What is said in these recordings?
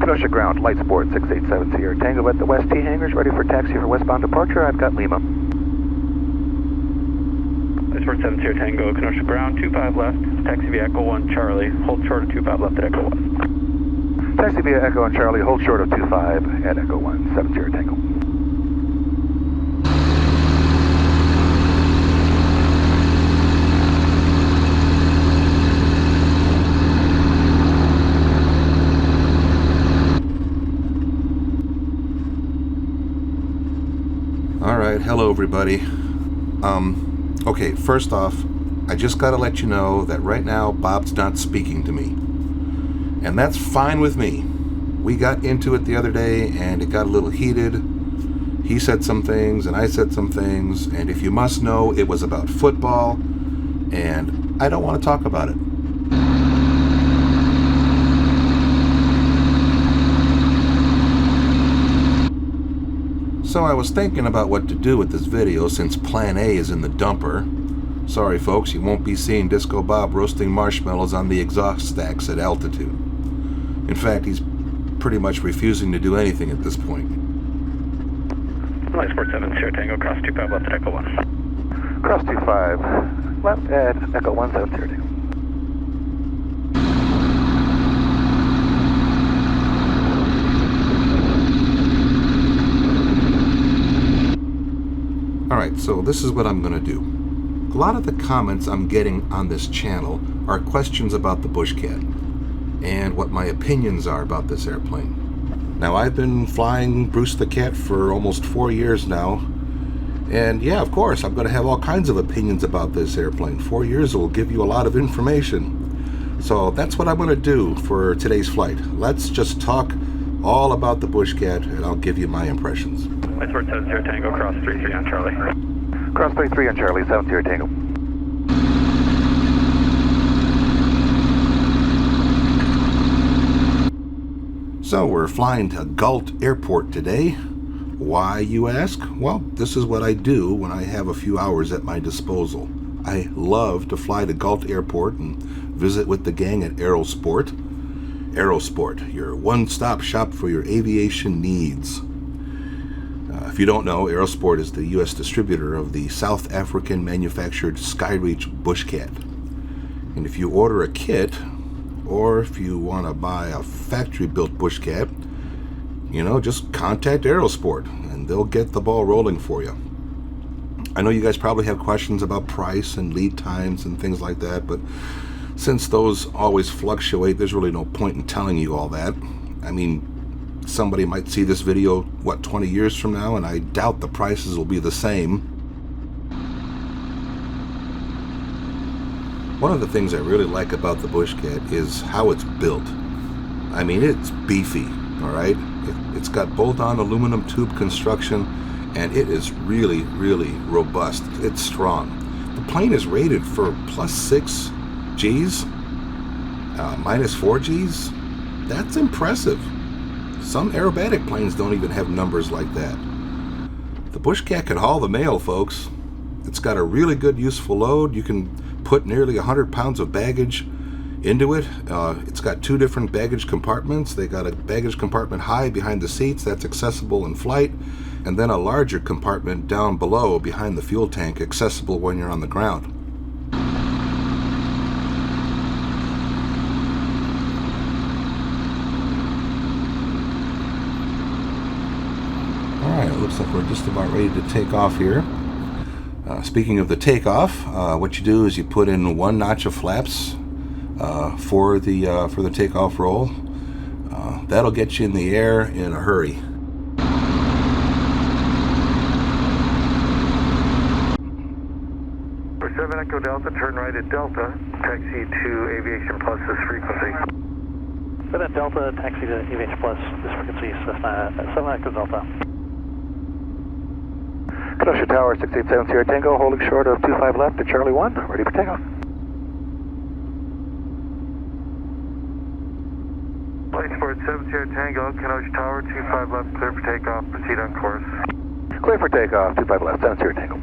Kenosha ground, light sport 687 Sierra Tango at the West T hangars, ready for taxi for westbound departure. I've got Lima. Light sport 7 Sierra Tango, Kenosha ground, 25 left, taxi via Echo 1 Charlie, hold short of 25 left at Echo 1. Taxi via Echo 1 Charlie, hold short of 25 at Echo 1, 7 Sierra Tango. Alright, hello everybody. Okay, first off, I just gotta let you know that right now Bob's not speaking to me. And that's fine with me. We got into it the other day and it got a little heated. He said some things and I said some things, and if you must know, it was about football, and I don't want to talk about it. So I was thinking about what to do with this video since Plan A is in the dumper. Sorry folks, you won't be seeing Disco Bob roasting marshmallows on the exhaust stacks at altitude. In fact, he's pretty much refusing to do anything at this point. Light sport 7 Sierra Tango, cross 25 left at Echo 1. Cross 25 left at Echo 1, 7 Sierra Tango. Alright, so this is what I'm going to do. A lot of the comments I'm getting on this channel are questions about the BushCat and what my opinions are about this airplane. Now, I've been flying Bruce the Cat for almost 4 years now, and yeah, of course, I'm going to have all kinds of opinions about this airplane. 4 years will give you a lot of information. So that's what I'm going to do for today's flight. Let's just talk all about the BushCat, and I'll give you my impressions. Light sport 7 Sierra Tango, cross 33 on Charlie. Cross 33 on Charlie, 7 Sierra Tango. So we're flying to Galt Airport today. Why, you ask? Well, this is what I do when I have a few hours at my disposal. I love to fly to Galt Airport and visit with the gang at Aerosport. Aerosport, your one-stop shop for your aviation needs. If you don't know, Aerosport is the U.S. distributor of the South African manufactured Skyreach BushCat. And if you order a kit, or if you want to buy a factory-built BushCat, just contact Aerosport and they'll get the ball rolling for you. I know you guys probably have questions about price and lead times and things like that, but since those always fluctuate, there's really no point in telling you all that. I mean, somebody might see this video, 20 years from now, and I doubt the prices will be the same. One of the things I really like about the BushCat is how it's built. I mean, it's beefy, alright? It's got bolt-on aluminum tube construction, and it is really, really robust. It's strong. The plane is rated for +6 Gs, -4 Gs. That's impressive. Some aerobatic planes don't even have numbers like that. The BushCat can haul the mail, folks. It's got a really good useful load. You can put nearly 100 pounds of baggage into it. It's got 2 different baggage compartments. They got a baggage compartment high behind the seats that's accessible in flight, and then a larger compartment down below behind the fuel tank, accessible when you're on the ground. Alright, it looks like we're just about ready to take off here. Speaking of the takeoff, what you do is you put in 1 notch of flaps for the takeoff roll. That'll get you in the air in a hurry. For 7 Echo Delta, turn right at Delta, taxi to Aviation Plus this frequency. 7 Delta, taxi to Aviation Plus this frequency, 7 Echo Delta. Kenosha Tower, 687 Sierra Tango, holding short of 25 left at Charlie 1, ready for takeoff. Light sport 7 Sierra Tango, Kenosha Tower, 25 left, clear for takeoff, proceed on course. Clear for takeoff, 25 left, 7 Sierra Tango.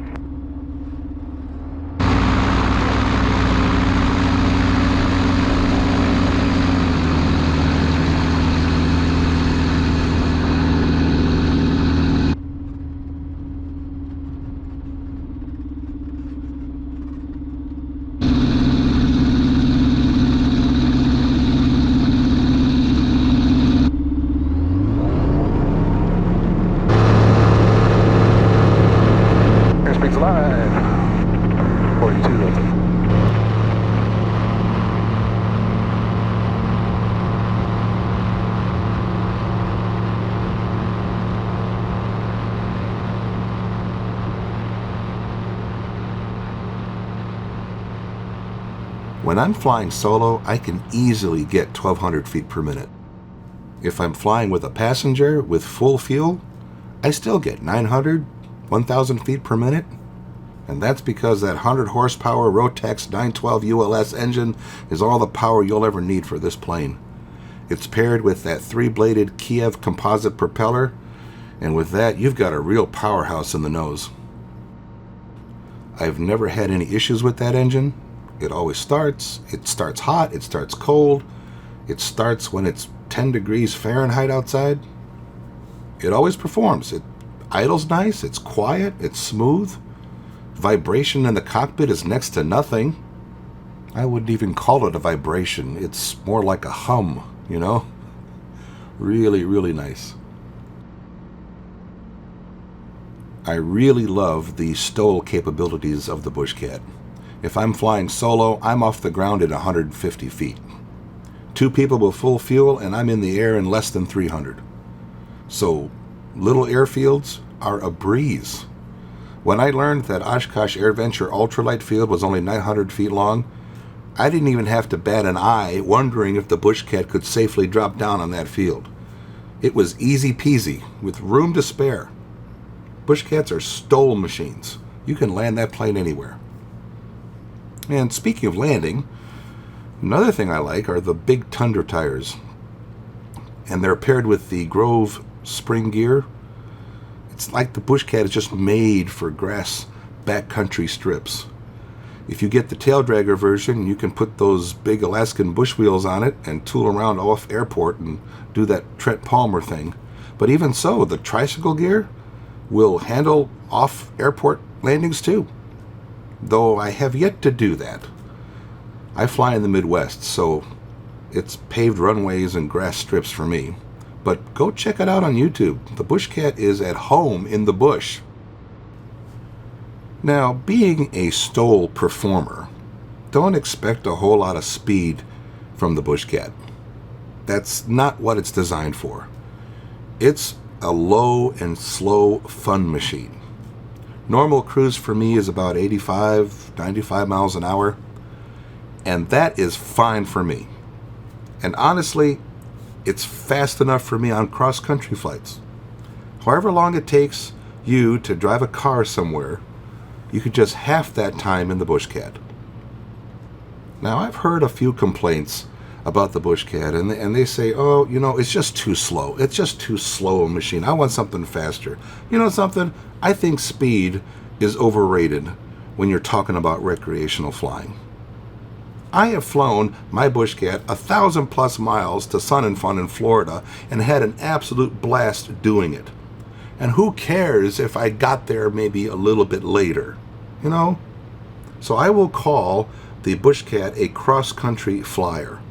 When I'm flying solo, I can easily get 1,200 feet per minute. If I'm flying with a passenger with full fuel, I still get 900, 1,000 feet per minute. And that's because that 100 horsepower Rotax 912 ULS engine is all the power you'll ever need for this plane. It's paired with that 3-bladed Kiev composite propeller, and with that, you've got a real powerhouse in the nose. I've never had any issues with that engine. It always starts. It starts hot. It starts cold. It starts when it's 10 degrees Fahrenheit outside. It always performs. It idles nice. It's quiet. It's smooth. Vibration in the cockpit is next to nothing. I wouldn't even call it a vibration. It's more like a hum, you know? Really, really nice. I really love the STOL capabilities of the BushCat. If I'm flying solo, I'm off the ground at 150 feet. 2 people with full fuel, and I'm in the air in less than 300. So, little airfields are a breeze. When I learned that Oshkosh AirVenture ultralight field was only 900 feet long, I didn't even have to bat an eye wondering if the BushCat could safely drop down on that field. It was easy peasy, with room to spare. BushCats are STOL machines. You can land that plane anywhere. And speaking of landing, another thing I like are the big Tundra tires. And they're paired with the Grove spring gear. It's like the BushCat is just made for grass backcountry strips. If you get the tail dragger version, you can put those big Alaskan bush wheels on it and tool around off airport and do that Trent Palmer thing. But even so, the tricycle gear will handle off airport landings too. Though I have yet to do that. I fly in the Midwest, so it's paved runways and grass strips for me. But go check it out on YouTube. The BushCat is at home in the bush. Now, being a STOL performer, don't expect a whole lot of speed from the BushCat. That's not what it's designed for. It's a low and slow fun machine. Normal cruise for me is about 85, 95 miles an hour, and that is fine for me. And honestly, it's fast enough for me on cross-country flights. However long it takes you to drive a car somewhere, you could just half that time in the BushCat. Now, I've heard a few complaints about the BushCat, and they say, oh, you know, it's just too slow. It's just too slow a machine. I want something faster. You know something? I think speed is overrated when you're talking about recreational flying. I have flown my BushCat 1,000+ miles to Sun and Fun in Florida and had an absolute blast doing it. And who cares if I got there maybe a little bit later, you know? So I will call the BushCat a cross-country flyer.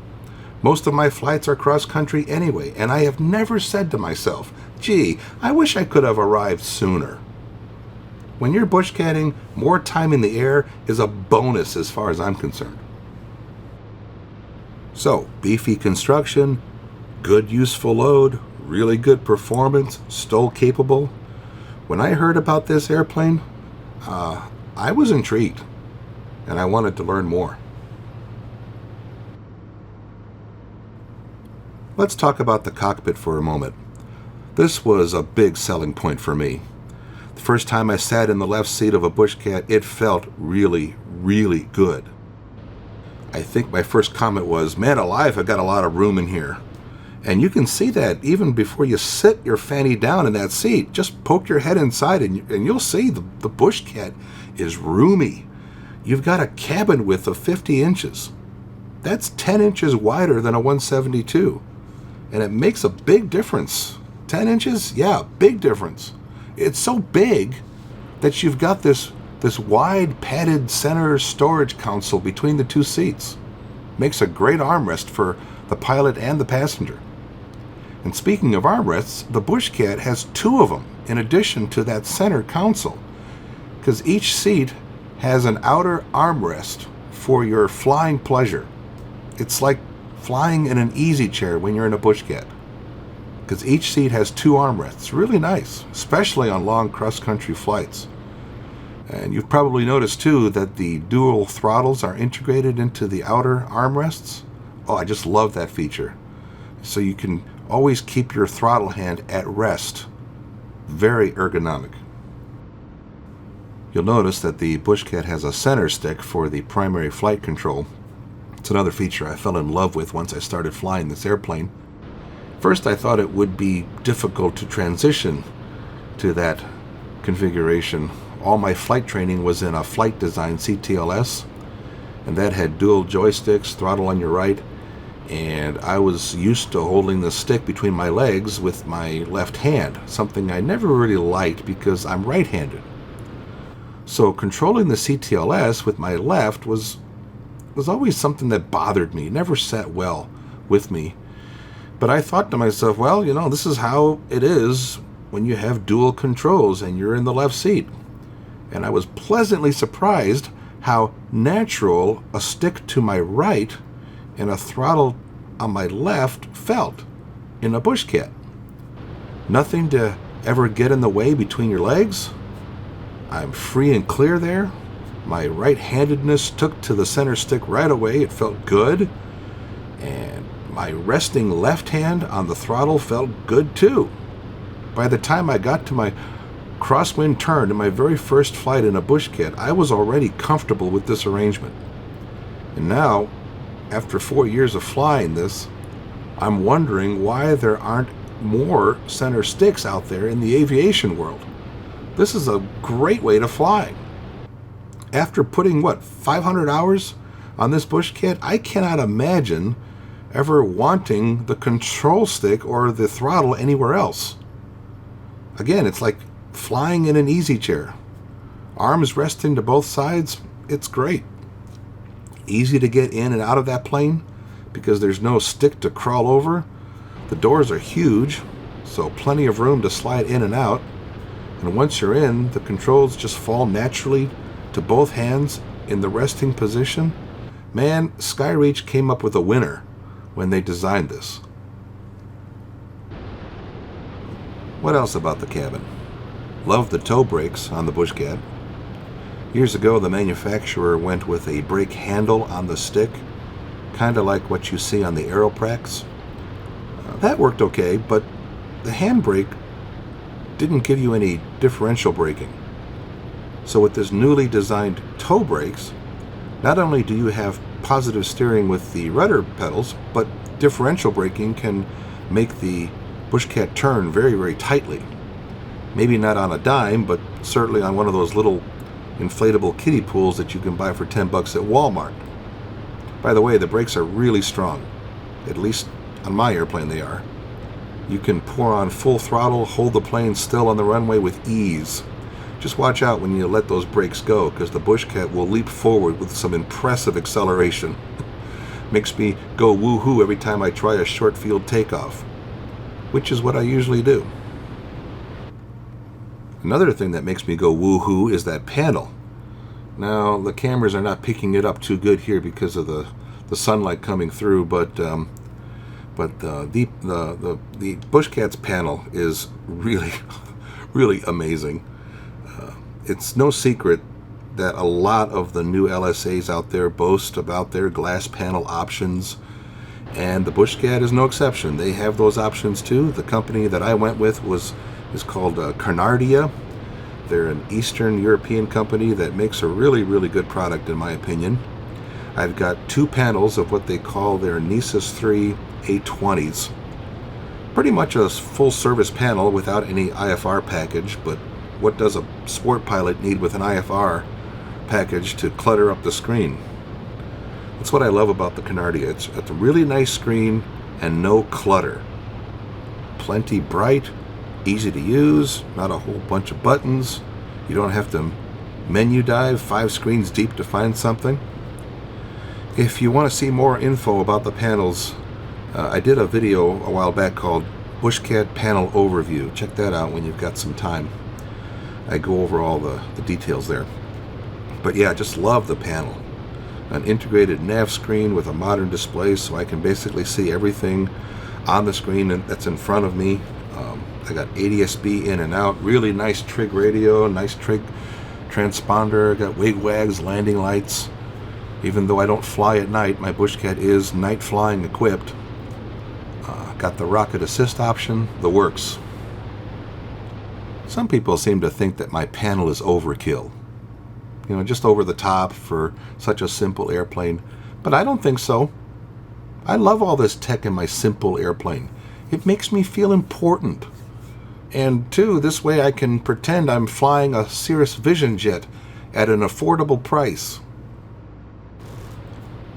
Most of my flights are cross-country anyway, and I have never said to myself, gee, I wish I could have arrived sooner. When you're BushCatting, more time in the air is a bonus as far as I'm concerned. So, beefy construction, good useful load, really good performance, STOL capable. When I heard about this airplane, I was intrigued, and I wanted to learn more. Let's talk about the cockpit for a moment. This was a big selling point for me. The first time I sat in the left seat of a BushCat, it felt really, really good. I think my first comment was, man alive, I got a lot of room in here. And you can see that even before you sit your fanny down in that seat. Just poke your head inside and you'll see the BushCat is roomy. You've got a cabin width of 50 inches. That's 10 inches wider than a 172. And it makes a big difference. 10 inches? Yeah, big difference. It's so big that you've got this wide padded center storage console between the two seats. Makes a great armrest for the pilot and the passenger. And speaking of armrests, the BushCat has 2 of them in addition to that center console, because each seat has an outer armrest for your flying pleasure. It's like flying in an easy chair when you're in a BushCat, because each seat has 2 armrests. Really nice, especially on long cross-country flights. And you've probably noticed too that the dual throttles are integrated into the outer armrests. Oh, I just love that feature. So you can always keep your throttle hand at rest. Very ergonomic. You'll notice that the BushCat has a center stick for the primary flight control. It's another feature I fell in love with once I started flying this airplane. First, I thought it would be difficult to transition to that configuration. All my flight training was in a Flight Design CTLS, and that had dual joysticks, throttle on your right, and I was used to holding the stick between my legs with my left hand, something I never really liked because I'm right-handed. So controlling the CTLS with my left was always something that bothered me, never sat well with me. But I thought to myself, well, you know, this is how it is when you have dual controls and you're in the left seat. And I was pleasantly surprised how natural a stick to my right and a throttle on my left felt in a BushCat. Nothing to ever get in the way between your legs. I'm free and clear there. My right-handedness took to the center stick right away. It felt good. And my resting left hand on the throttle felt good too. By the time I got to my crosswind turn in my very first flight in a BushCat, I was already comfortable with this arrangement. And now, after 4 years of flying this, I'm wondering why there aren't more center sticks out there in the aviation world. This is a great way to fly. After putting, 500 hours on this BushCat, I cannot imagine ever wanting the control stick or the throttle anywhere else. Again, it's like flying in an easy chair. Arms resting to both sides, it's great. Easy to get in and out of that plane because there's no stick to crawl over. The doors are huge, so plenty of room to slide in and out. And once you're in, the controls just fall naturally to both hands in the resting position. Man, Skyreach came up with a winner when they designed this. What else about the cabin? Love the toe brakes on the BushCat. Years ago, the manufacturer went with a brake handle on the stick, kind of like what you see on the Aeroprax. That worked okay, but the handbrake didn't give you any differential braking. So with this newly designed toe brakes, not only do you have positive steering with the rudder pedals, but differential braking can make the BushCat turn very, very tightly. Maybe not on a dime, but certainly on one of those little inflatable kiddie pools that you can buy for $10 at Walmart. By the way, the brakes are really strong. At least on my airplane they are. You can pour on full throttle, hold the plane still on the runway with ease. Just watch out when you let those brakes go, because the BushCat will leap forward with some impressive acceleration. Makes me go woohoo every time I try a short field takeoff, which is what I usually do. Another thing that makes me go woohoo is that panel. Now, the cameras are not picking it up too good here because of the sunlight coming through, but the BushCat's panel is really, really amazing. It's no secret that a lot of the new LSAs out there boast about their glass panel options, and the BushCat is no exception. They have those options too. The company that I went with is called Carnardia. They're an Eastern European company that makes a really, really good product in my opinion. I've got two panels of what they call their Nessus 3 A20s. Pretty much a full service panel without any IFR package, but what does a sport pilot need with an IFR package to clutter up the screen? That's what I love about the Carnardia. It's a really nice screen and no clutter. Plenty bright, easy to use, not a whole bunch of buttons. You don't have to menu dive 5 screens deep to find something. If you want to see more info about the panels, I did a video a while back called BushCat Panel Overview. Check that out when you've got some time. I go over all the details there. But yeah, just love the panel. An integrated nav screen with a modern display, so I can basically see everything on the screen that's in front of me. I got ADS-B in and out, really nice trig radio, nice trig transponder, got wig-wags, landing lights. Even though I don't fly at night, my BushCat is night flying equipped. Got the rocket assist option, the works. Some people seem to think that my panel is overkill. You know, just over the top for such a simple airplane. But I don't think so. I love all this tech in my simple airplane. It makes me feel important. And two, this way I can pretend I'm flying a Cirrus Vision jet at an affordable price.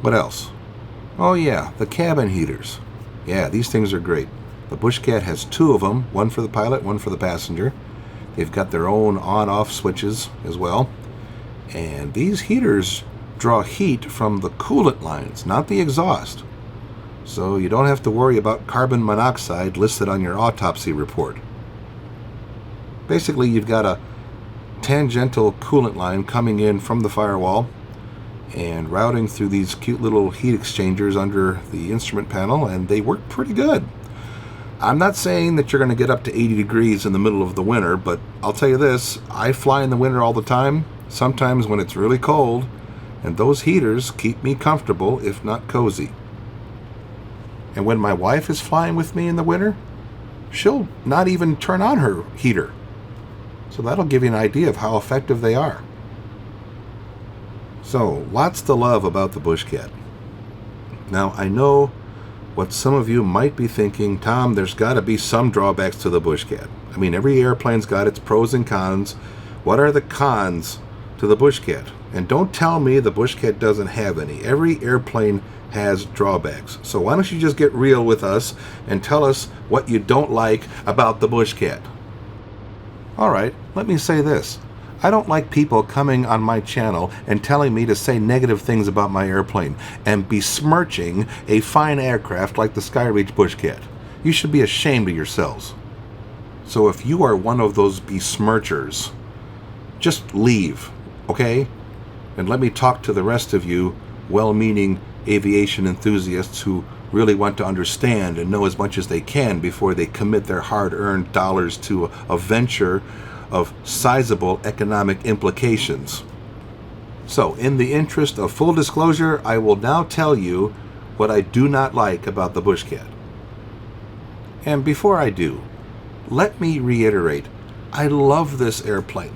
What else? Oh yeah, the cabin heaters. Yeah, these things are great. The BushCat has two of them, one for the pilot, one for the passenger. They've got their own on-off switches as well. And these heaters draw heat from the coolant lines, not the exhaust. So you don't have to worry about carbon monoxide listed on your autopsy report. Basically, you've got a tangential coolant line coming in from the firewall and routing through these cute little heat exchangers under the instrument panel, and they work pretty good. I'm not saying that you're going to get up to 80 degrees in the middle of the winter, but I'll tell you this, I fly in the winter all the time, sometimes when it's really cold, and those heaters keep me comfortable, if not cozy. And when my wife is flying with me in the winter, she'll not even turn on her heater. So that'll give you an idea of how effective they are. So, lots to love about the BushCat. Now, I know what some of you might be thinking, Tom, there's got to be some drawbacks to the BushCat. I mean, every airplane's got its pros and cons. What are the cons to the BushCat? And don't tell me the BushCat doesn't have any. Every airplane has drawbacks. So why don't you just get real with us and tell us what you don't like about the BushCat? All right, let me say this. I don't like people coming on my channel and telling me to say negative things about my airplane and besmirching a fine aircraft like the Skyreach BushCat. You should be ashamed of yourselves. So if you are one of those besmirchers, just leave, okay? And let me talk to the rest of you well-meaning aviation enthusiasts who really want to understand and know as much as they can before they commit their hard-earned dollars to a venture of sizable economic implications. So, in the interest of full disclosure, I will now tell you what I do not like about the BushCat. And before I do, let me reiterate, I love this airplane.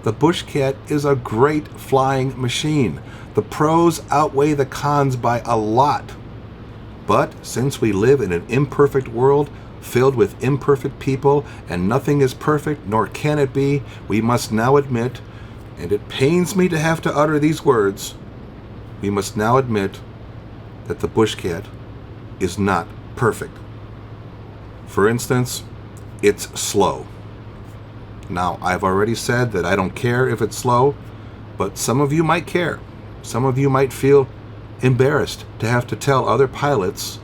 The BushCat is a great flying machine. The pros outweigh the cons by a lot. But since we live in an imperfect world, filled with imperfect people, and nothing is perfect, nor can it be, we must now admit, and it pains me to have to utter these words, we must now admit that the BushCat is not perfect. For instance, it's slow. Now, I've already said that I don't care if it's slow, but some of you might care. Some of you might feel embarrassed to have to tell other pilots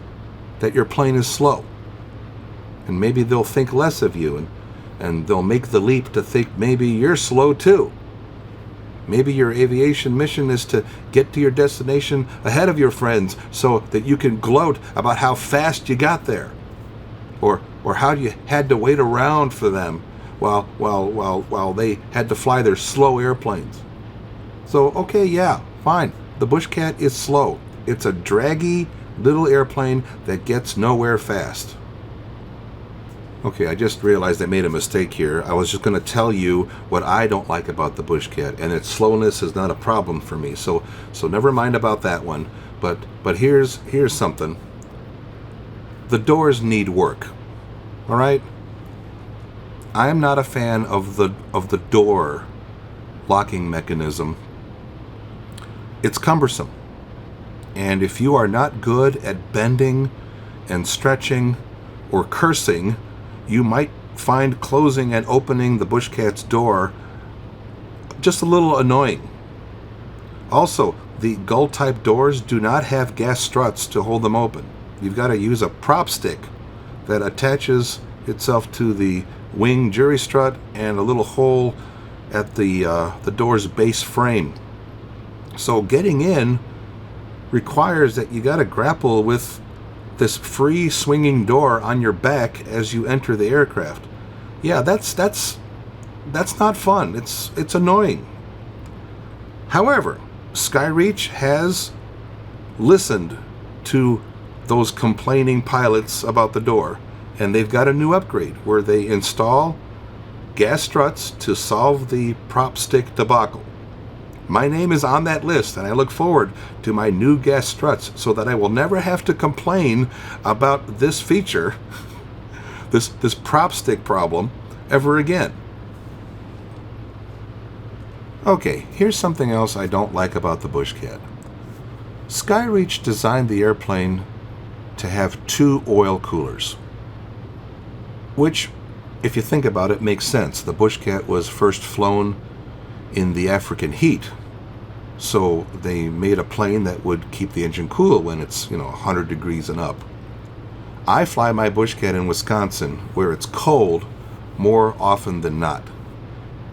that your plane is slow. And maybe they'll think less of you, and they'll make the leap to think maybe you're slow too. Maybe your aviation mission is to get to your destination ahead of your friends so that you can gloat about how fast you got there. Or how you had to wait around for them while they had to fly their slow airplanes. So, okay, yeah, fine. The BushCat is slow. It's a draggy little airplane that gets nowhere fast. Okay, I just realized I made a mistake here. I was just going to tell you what I don't like about the BushCat, and its slowness is not a problem for me. So never mind about that one. But here's something. The doors need work. All right? I'm not a fan of the door locking mechanism. It's cumbersome. And if you are not good at bending and stretching or cursing, you might find closing and opening the BushCat's door just a little annoying. Also, the gull-type doors do not have gas struts to hold them open. You've got to use a prop stick that attaches itself to the wing jury strut and a little hole at the door's base frame. So getting in requires that you got to grapple with this free swinging door on your back as you enter the aircraft. Yeah, that's not fun. It's annoying. However, Skyreach has listened to those complaining pilots about the door, and they've got a new upgrade where they install gas struts to solve the prop stick debacle. My name is on that list, and I look forward to my new gas struts so that I will never have to complain about this feature, this prop stick problem, ever again. Okay, here's something else I don't like about the BushCat. Skyreach designed the airplane to have 2 oil coolers, which, if you think about it, makes sense. The BushCat was first flown in the African heat, so they made a plane that would keep the engine cool when it's 100 degrees and up. I fly my BushCat in Wisconsin where it's cold more often than not,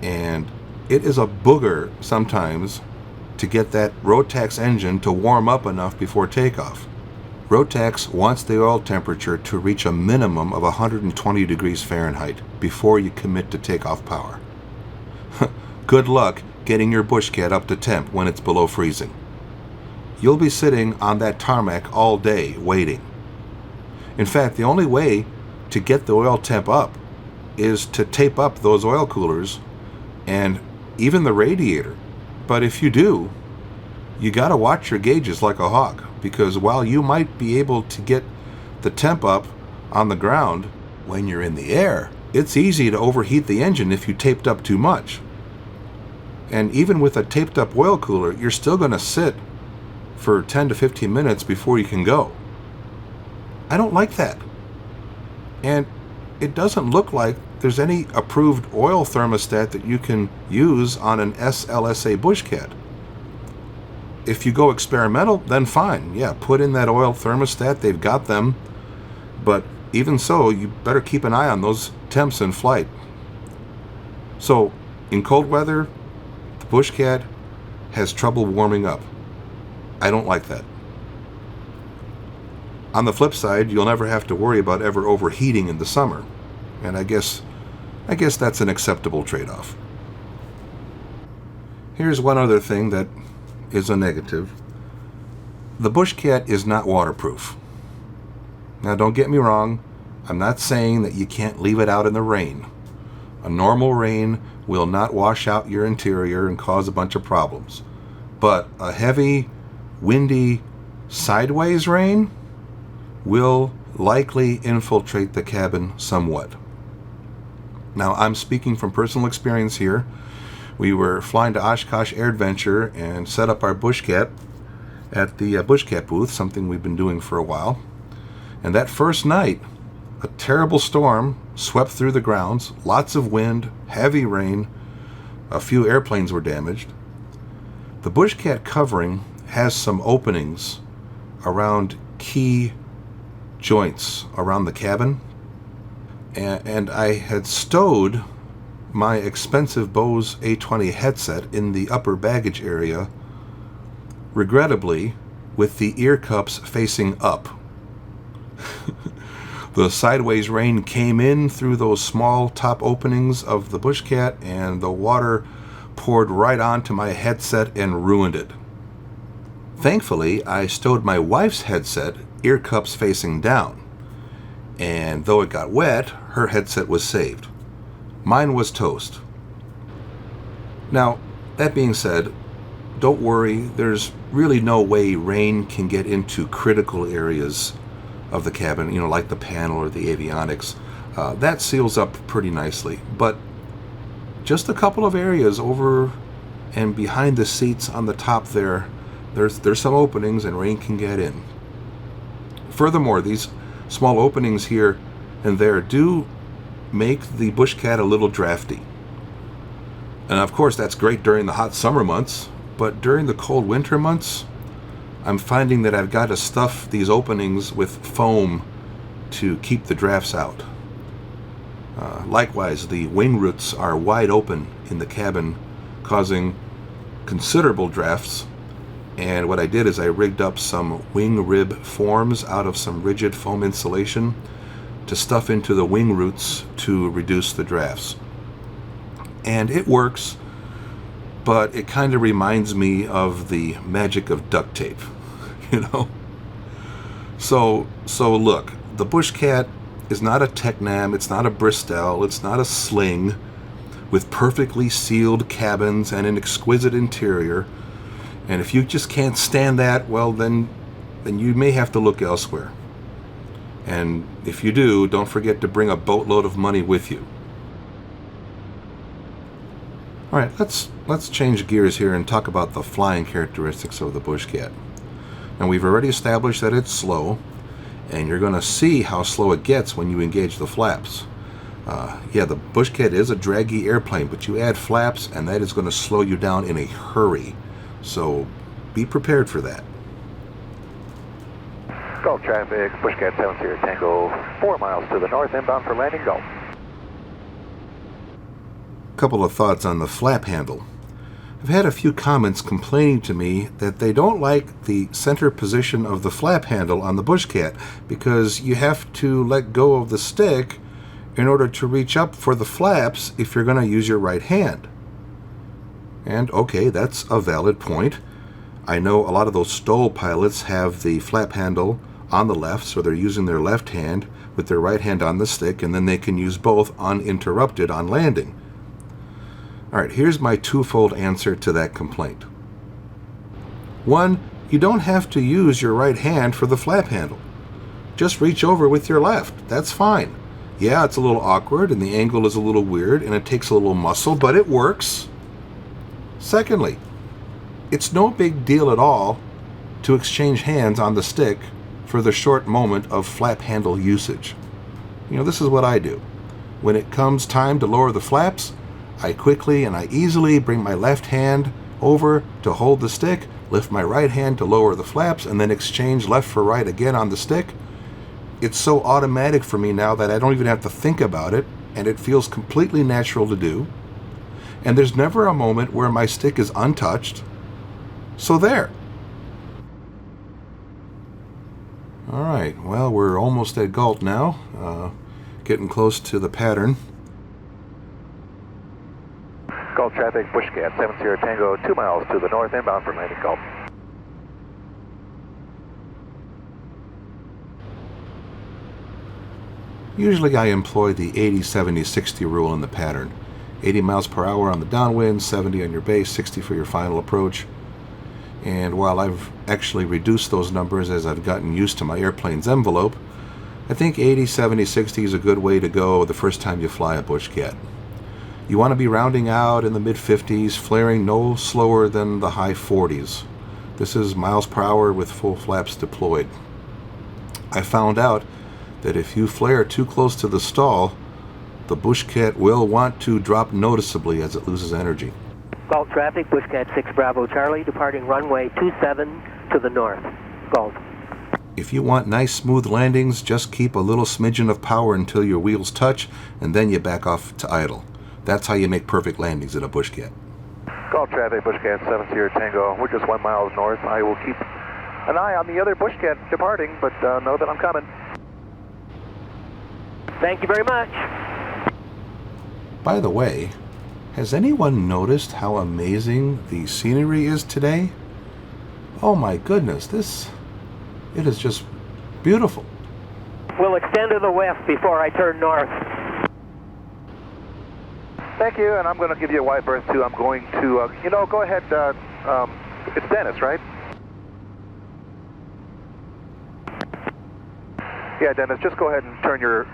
and it is a booger sometimes to get that Rotax engine to warm up enough before takeoff. Rotax wants the oil temperature to reach a minimum of 120 degrees Fahrenheit before you commit to takeoff power. Good luck getting your BushCat up to temp when it's below freezing. You'll be sitting on that tarmac all day waiting. In fact, the only way to get the oil temp up is to tape up those oil coolers and even the radiator. But if you do, you gotta watch your gauges like a hawk, because while you might be able to get the temp up on the ground, when you're in the air, it's easy to overheat the engine if you taped up too much. And even with a taped up oil cooler, you're still going to sit for 10 to 15 minutes before you can go. I don't like that. And it doesn't look like there's any approved oil thermostat that you can use on an SLSA BushCat. If you go experimental, then fine. Yeah, put in that oil thermostat. They've got them. But even so, you better keep an eye on those temps in flight. So, in cold weather, the BushCat has trouble warming up. I don't like that. On the flip side, you'll never have to worry about ever overheating in the summer. And I guess that's an acceptable trade-off. Here's one other thing that is a negative. The BushCat is not waterproof. Now, don't get me wrong. I'm not saying that you can't leave it out in the rain. A normal rain will not wash out your interior and cause a bunch of problems. But a heavy, windy, sideways rain will likely infiltrate the cabin somewhat. Now, I'm speaking from personal experience here. We were flying to Oshkosh Air Adventure and set up our BushCat at the BushCat booth, something we've been doing for a while. And that first night, a terrible storm swept through the grounds, lots of wind, heavy rain, a few airplanes were damaged. The BushCat covering has some openings around key joints around the cabin, and I had stowed my expensive Bose A20 headset in the upper baggage area, regrettably with the ear cups facing up. The sideways rain came in through those small top openings of the BushCat, and the water poured right onto my headset and ruined it. Thankfully, I stowed my wife's headset, ear cups facing down, and though it got wet, her headset was saved. Mine was toast. Now, that being said, don't worry, there's really no way rain can get into critical areas of the cabin, like the panel or the avionics. That seals up pretty nicely, but just a couple of areas over and behind the seats on the top there's some openings and rain can get in. Furthermore, these small openings here and there do make the BushCat a little drafty. And of course, that's great during the hot summer months, but during the cold winter months, I'm finding that I've got to stuff these openings with foam to keep the drafts out. Likewise, the wing roots are wide open in the cabin, causing considerable drafts. And what I did is I rigged up some wing rib forms out of some rigid foam insulation to stuff into the wing roots to reduce the drafts. And it works, but it kind of reminds me of the magic of duct tape, you know? So look, the BushCat is not a Tecnam, it's not a Bristol, it's not a Sling with perfectly sealed cabins and an exquisite interior. And if you just can't stand that, well, then you may have to look elsewhere. And if you do, don't forget to bring a boatload of money with you. All right, let's change gears here and talk about the flying characteristics of the BushCat. Now, we've already established that it's slow, and you're going to see how slow it gets when you engage the flaps. Yeah, the BushCat is a draggy airplane, but you add flaps, and that is going to slow you down in a hurry. So be prepared for that. Gulf traffic, BushCat 70 Tango, 4 miles to the north, inbound for landing, Gulf. Couple of thoughts on the flap handle. I've had a few comments complaining to me that they don't like the center position of the flap handle on the BushCat because you have to let go of the stick in order to reach up for the flaps if you're going to use your right hand. And okay, that's a valid point. I know a lot of those STOL pilots have the flap handle on the left, so they're using their left hand with their right hand on the stick, and then they can use both uninterrupted on landing. All right, here's my twofold answer to that complaint. One, you don't have to use your right hand for the flap handle. Just reach over with your left. That's fine. Yeah, it's a little awkward, and the angle is a little weird, and it takes a little muscle, but it works. Secondly, it's no big deal at all to exchange hands on the stick for the short moment of flap handle usage. You know, this is what I do. When it comes time to lower the flaps, I quickly and I easily bring my left hand over to hold the stick, lift my right hand to lower the flaps, and then exchange left for right again on the stick. It's so automatic for me now that I don't even have to think about it, and it feels completely natural to do. And there's never a moment where my stick is untouched. So there. All right, well, we're almost at Galt now, getting close to the pattern. Gulf traffic, BushCat 70 Tango, 2 miles to the north, inbound for landing, Gulf. Usually I employ the 80-70-60 rule in the pattern. 80 miles per hour on the downwind, 70 on your base, 60 for your final approach. And while I've actually reduced those numbers as I've gotten used to my airplane's envelope, I think 80, 70, 60 is a good way to go the first time you fly a BushCat. You want to be rounding out in the mid-50s, flaring no slower than the high 40s. This is miles per hour with full flaps deployed. I found out that if you flare too close to the stall, the BushCat will want to drop noticeably as it loses energy. Gulf traffic, BushCat 6 Bravo Charlie, departing runway 27 to the north. Gulf. If you want nice smooth landings, just keep a little smidgen of power until your wheels touch, and then you back off to idle. That's how you make perfect landings in a BushCat. Gulf traffic, BushCat 70 Tango, we're just 1 mile north. I will keep an eye on the other BushCat departing, but know that I'm coming. Thank you very much. By the way, has anyone noticed how amazing the scenery is today? Oh my goodness, it is just beautiful. We'll extend to the west before I turn north. Thank you, and I'm going to give you a wide berth too. I'm going to, go ahead, it's Dennis, right? Yeah, Dennis, just go ahead and turn your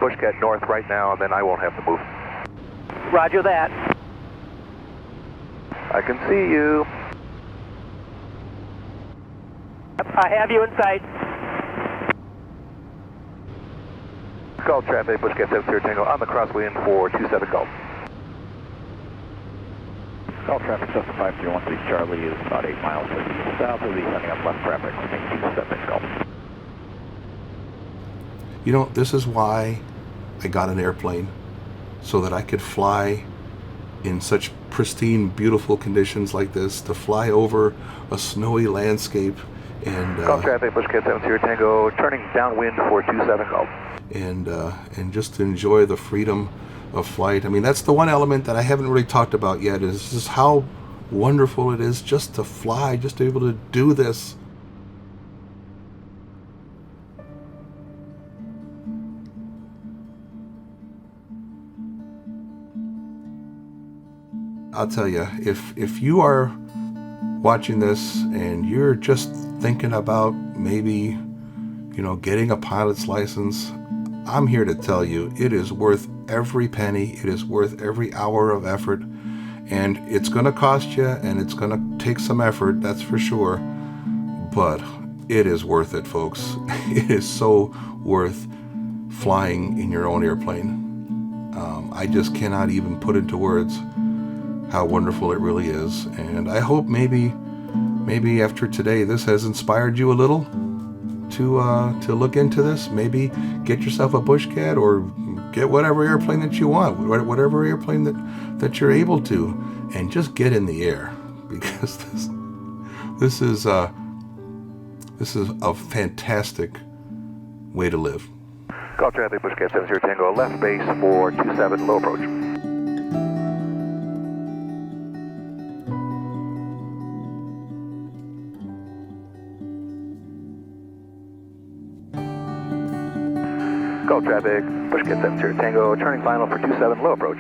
BushCat north right now, and then I won't have to move. Roger that. I can see you. I have you in sight. Gulf traffic, BushCat 70 Tango on the crosswind for 27 Gulf. Gulf traffic, Cessna 5313 Charlie is about 8 miles south of the sending up left traffic, 27 Gulf. You know, this is why I got an airplane, so that I could fly in such pristine, beautiful conditions like this, to fly over a snowy landscape and Gulf traffic, BushCat 70 Tango, turning downwind for 27 Gulf. And just to enjoy the freedom of flight. I mean, that's the one element that I haven't really talked about yet, is just how wonderful it is just to fly, just to be able to do this. I'll tell you, if you are watching this and you're just thinking about maybe, getting a pilot's license, I'm here to tell you it is worth every penny. It is worth every hour of effort, and it's going to cost you and it's going to take some effort, that's for sure, but it is worth it, folks. It is so worth flying in your own airplane. I just cannot even put into words how wonderful it really is. And I hope maybe after today this has inspired you a little to look into this. Maybe get yourself a BushCat, or get whatever airplane that you want, whatever airplane that you're able to, and just get in the air, because this is a fantastic way to live. Call traffic, BushCat 70 Tango, left base for 27, low approach. Call traffic, BushCat 70 Tango, turning final for 27, low approach.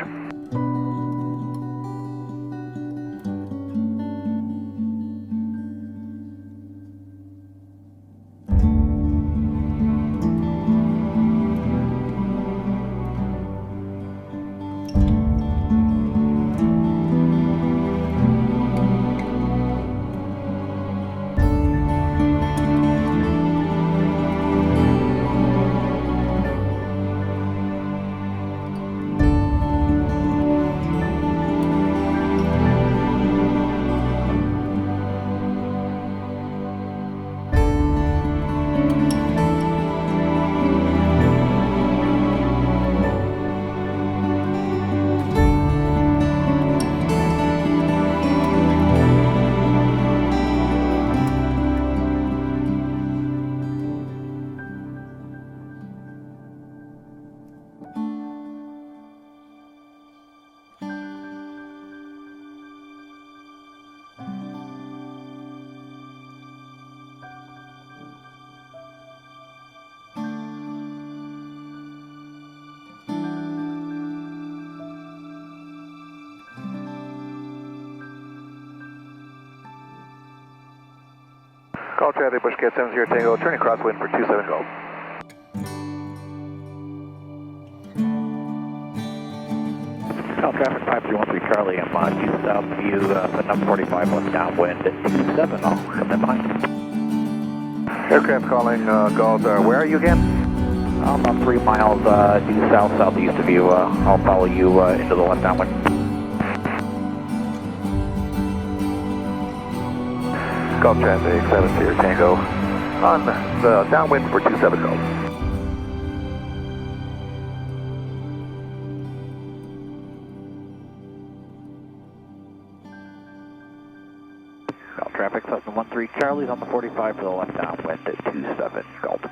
Call traffic, BushCat 70 Tango, turning crosswind for 27 Golf. Call traffic 5313 Charlie, I'm on due south view, number 45 left downwind at 27, I'll come in line. Aircraft calling Gulf, where are you again? I'm about 3 miles due southeast of you. I'll follow you into the left downwind. Gulf traffic 70 Tango, on the downwind for 27 Golf. Call traffic 713 Charlie's on the 45 for the left downwind at 27 Gulf.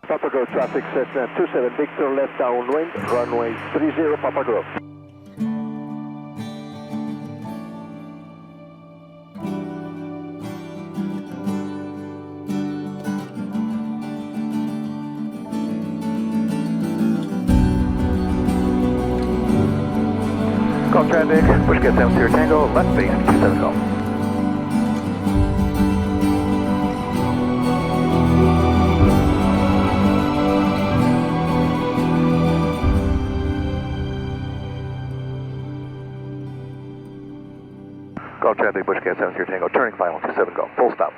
Papa Golf traffic set 27 Victor left downwind, runway 30 Papa Golf. Golf traffic, BushCat 70 Tango, left base 27 Golf. Golf traffic, BushCat 70 Tango, turning final 27 Golf, full stop.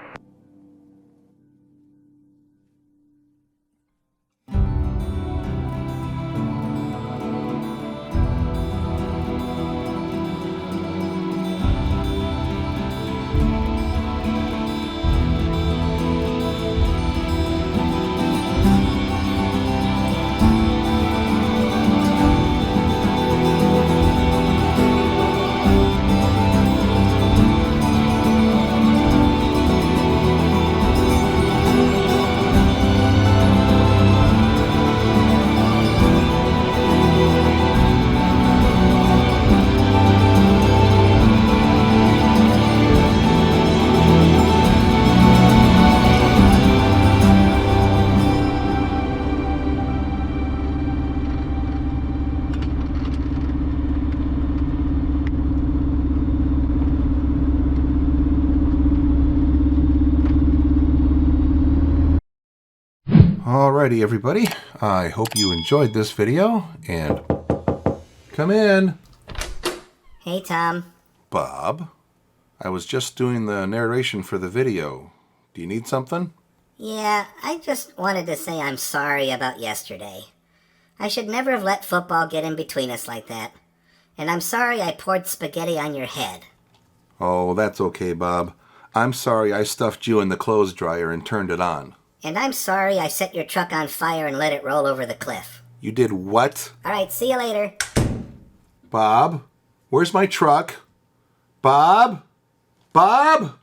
Alrighty, everybody. I hope you enjoyed this video, and come in. Hey, Tom. Bob, I was just doing the narration for the video. Do you need something? Yeah, I just wanted to say I'm sorry about yesterday. I should never have let football get in between us like that. And I'm sorry I poured spaghetti on your head. Oh, that's okay, Bob. I'm sorry I stuffed you in the clothes dryer and turned it on. And I'm sorry I set your truck on fire and let it roll over the cliff. You did what? All right, see you later. Bob, where's my truck? Bob? Bob?